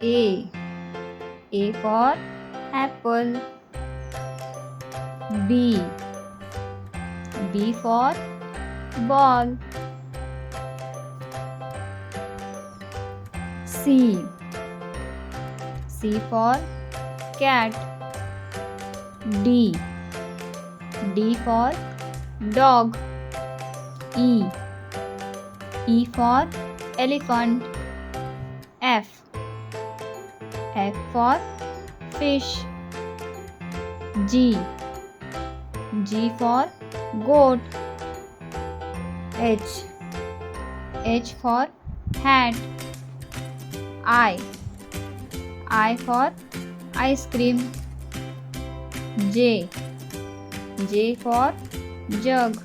A. A for apple. B. B for ball. C. C for cat. D. D for dog. E. E for elephant. F. F for fish. G. G for goat. H. H for hat. I. I for ice cream. J. J for jug.